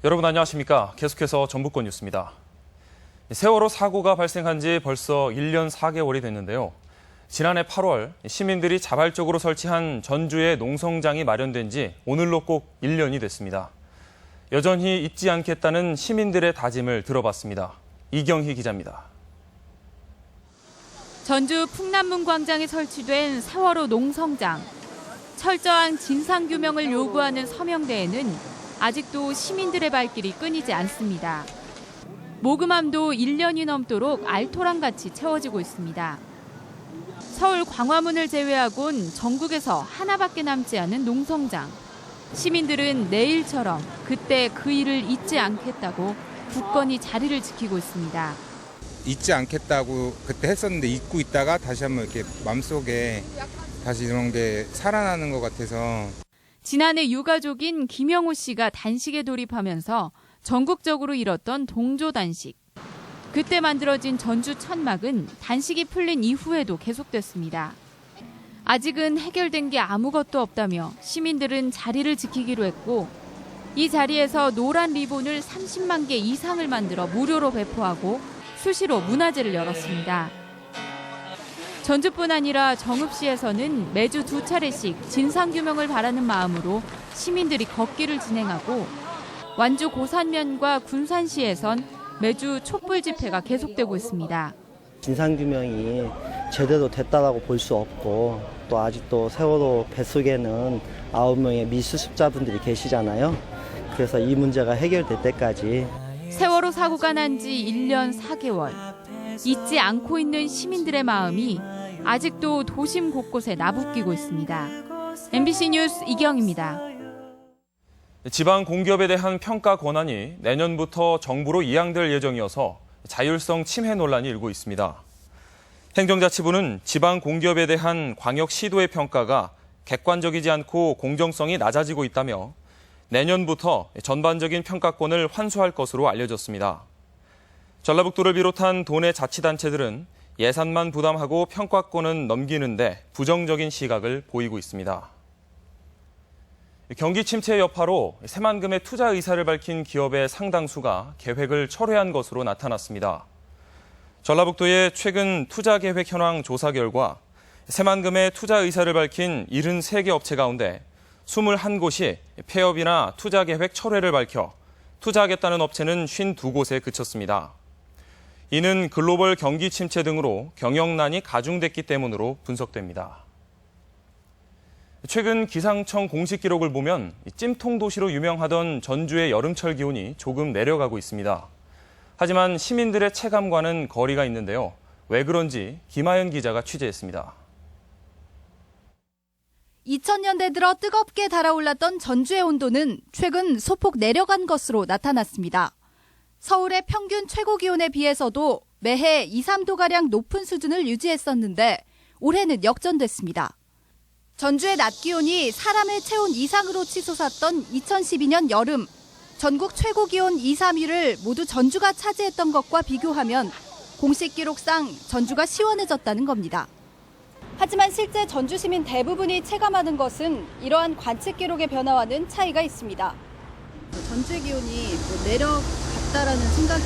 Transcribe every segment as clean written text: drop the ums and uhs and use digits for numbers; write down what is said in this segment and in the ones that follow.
여러분 안녕하십니까? 계속해서 전북권 뉴스입니다. 세월호 사고가 발생한 지 벌써 1년 4개월이 됐는데요. 지난해 8월 시민들이 자발적으로 설치한 전주의 농성장이 마련된 지 오늘로 꼭 1년이 됐습니다. 여전히 잊지 않겠다는 시민들의 다짐을 들어봤습니다. 이경희 기자입니다. 전주 풍남문 광장에 설치된 세월호 농성장. 철저한 진상규명을 요구하는 서명대에는 아직도 시민들의 발길이 끊이지 않습니다. 모금함도 1년이 넘도록 알토란같이 채워지고 있습니다. 서울 광화문을 제외하곤 전국에서 하나밖에 남지 않은 농성장. 시민들은 내일처럼 그때 그 일을 잊지 않겠다고 굳건히 자리를 지키고 있습니다. 잊지 않겠다고 그때 했었는데 잊고 있다가 다시 한번 이렇게 마음속에 다시 이런 게 살아나는 것 같아서. 지난해 유가족인 김영호 씨가 단식에 돌입하면서 전국적으로 이뤘던 동조 단식. 그때 만들어진 전주 천막은 단식이 풀린 이후에도 계속됐습니다. 아직은 해결된 게 아무것도 없다며 시민들은 자리를 지키기로 했고 이 자리에서 노란 리본을 30만 개 이상을 만들어 무료로 배포하고 수시로 문화제를 열었습니다. 전주뿐 아니라 정읍시에서는 매주 2차례씩 진상규명을 바라는 마음으로 시민들이 걷기를 진행하고 완주 고산면과 군산시에선 매주 촛불 집회가 계속되고 있습니다. 진상규명이 제대로 됐다라고 볼 수 없고 또 아직도 세월호 뱃속에는 9명의 미수습자분들이 계시잖아요. 그래서 이 문제가 해결될 때까지. 세월호 사고가 난 지 1년 4개월. 잊지 않고 있는 시민들의 마음이 아직도 도심 곳곳에 나부끼고 있습니다. MBC 뉴스 이경입니다. 지방 공기업에 대한 평가 권한이 내년부터 정부로 이양될 예정이어서 자율성 침해 논란이 일고 있습니다. 행정자치부는 지방 공기업에 대한 광역 시도의 평가가 객관적이지 않고 공정성이 낮아지고 있다며 내년부터 전반적인 평가권을 환수할 것으로 알려졌습니다. 전라북도를 비롯한 도내 자치단체들은 예산만 부담하고 평가권은 넘기는데 부정적인 시각을 보이고 있습니다. 경기 침체 여파로 새만금의 투자 의사를 밝힌 기업의 상당수가 계획을 철회한 것으로 나타났습니다. 전라북도의 최근 투자 계획 현황 조사 결과 새만금의 투자 의사를 밝힌 73개 업체 가운데 21곳이 폐업이나 투자 계획 철회를 밝혀 투자하겠다는 업체는 52곳에 그쳤습니다. 이는 글로벌 경기 침체 등으로 경영난이 가중됐기 때문으로 분석됩니다. 최근 기상청 공식 기록을 보면 찜통 도시로 유명하던 전주의 여름철 기온이 조금 내려가고 있습니다. 하지만 시민들의 체감과는 거리가 있는데요. 왜 그런지 김하연 기자가 취재했습니다. 2000년대 들어 뜨겁게 달아올랐던 전주의 온도는 최근 소폭 내려간 것으로 나타났습니다. 서울의 평균 최고 기온에 비해서도 매해 2, 3도가량 높은 수준을 유지했었는데 올해는 역전됐습니다. 전주의 낮 기온이 사람의 체온 이상으로 치솟았던 2012년 여름, 전국 최고 기온 2, 3위를 모두 전주가 차지했던 것과 비교하면 공식 기록상 전주가 시원해졌다는 겁니다. 하지만 실제 전주 시민 대부분이 체감하는 것은 이러한 관측 기록의 변화와는 차이가 있습니다. 전주의 기온이 내려갔다라는 생각이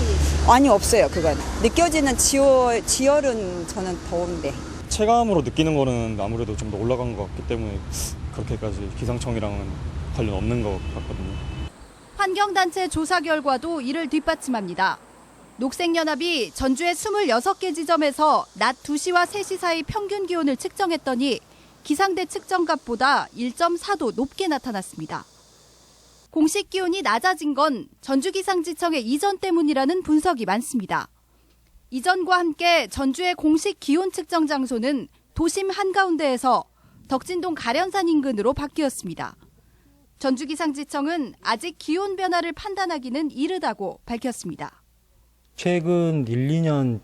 아니 없어요. 그건 느껴지는 지열은 저는 더운데 체감으로 느끼는 거는 아무래도 좀 더 올라간 것 같기 때문에 그렇게까지 기상청이랑은 관련 없는 것 같거든요. 환경단체 조사 결과도 이를 뒷받침합니다. 녹색연합이 전주의 26개 지점에서 낮 2시와 3시 사이 평균 기온을 측정했더니 기상대 측정값보다 1.4도 높게 나타났습니다. 공식 기온이 낮아진 건 전주기상지청의 이전 때문이라는 분석이 많습니다. 이전과 함께 전주의 공식 기온 측정 장소는 도심 한가운데에서 덕진동 가련산 인근으로 바뀌었습니다. 전주기상지청은 아직 기온 변화를 판단하기는 이르다고 밝혔습니다. 최근 1, 2년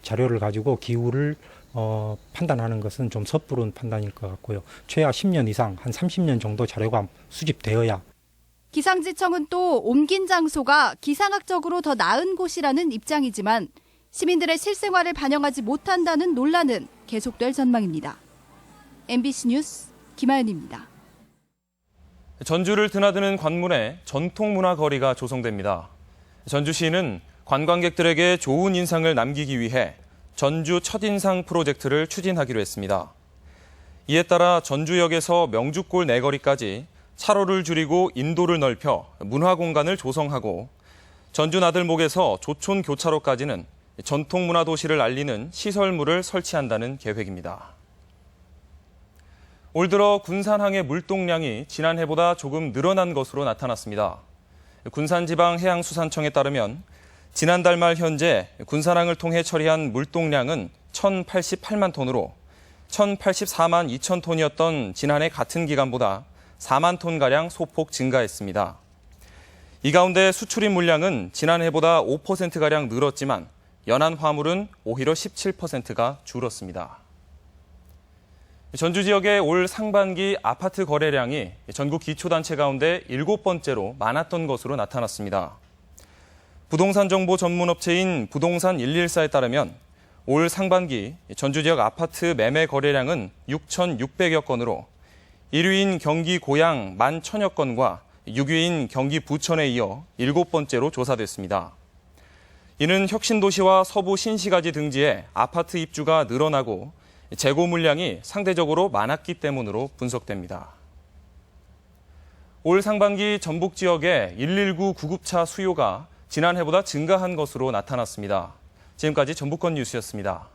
자료를 가지고 기후를 판단하는 것은 좀 섣부른 판단일 것 같고요. 최하 10년 이상, 한 30년 정도 자료가 수집되어야. 기상지청은 또 옮긴 장소가 기상학적으로 더 나은 곳이라는 입장이지만 시민들의 실생활을 반영하지 못한다는 논란은 계속될 전망입니다. MBC 뉴스 김하연입니다. 전주를 드나드는 관문에 전통문화 거리가 조성됩니다. 전주시는 관광객들에게 좋은 인상을 남기기 위해 전주 첫인상 프로젝트를 추진하기로 했습니다. 이에 따라 전주역에서 명주골 내거리까지 차로를 줄이고 인도를 넓혀 문화 공간을 조성하고 전주 나들목에서 조촌 교차로까지는 전통문화 도시를 알리는 시설물을 설치한다는 계획입니다. 올 들어 군산항의 물동량이 지난해보다 조금 늘어난 것으로 나타났습니다. 군산지방해양수산청에 따르면 지난달 말 현재 군산항을 통해 처리한 물동량은 1,088만 톤으로 1,084만 2천 톤이었던 지난해 같은 기간보다 4만 톤가량 소폭 증가했습니다. 이 가운데 수출입 물량은 지난해보다 5%가량 늘었지만 연안 화물은 오히려 17%가 줄었습니다. 전주 지역의 올 상반기 아파트 거래량이 전국 기초단체 가운데 7번째로 많았던 것으로 나타났습니다. 부동산 정보 전문업체인 부동산 114에 따르면 올 상반기 전주 지역 아파트 매매 거래량은 6,600여 건으로 1위인 경기 고양 11,000여 건과 6위인 경기 부천에 이어 7번째로 조사됐습니다. 이는 혁신도시와 서부 신시가지 등지에 아파트 입주가 늘어나고 재고 물량이 상대적으로 많았기 때문으로 분석됩니다. 올 상반기 전북 지역의 119 구급차 수요가 지난해보다 증가한 것으로 나타났습니다. 지금까지 전북권 뉴스였습니다.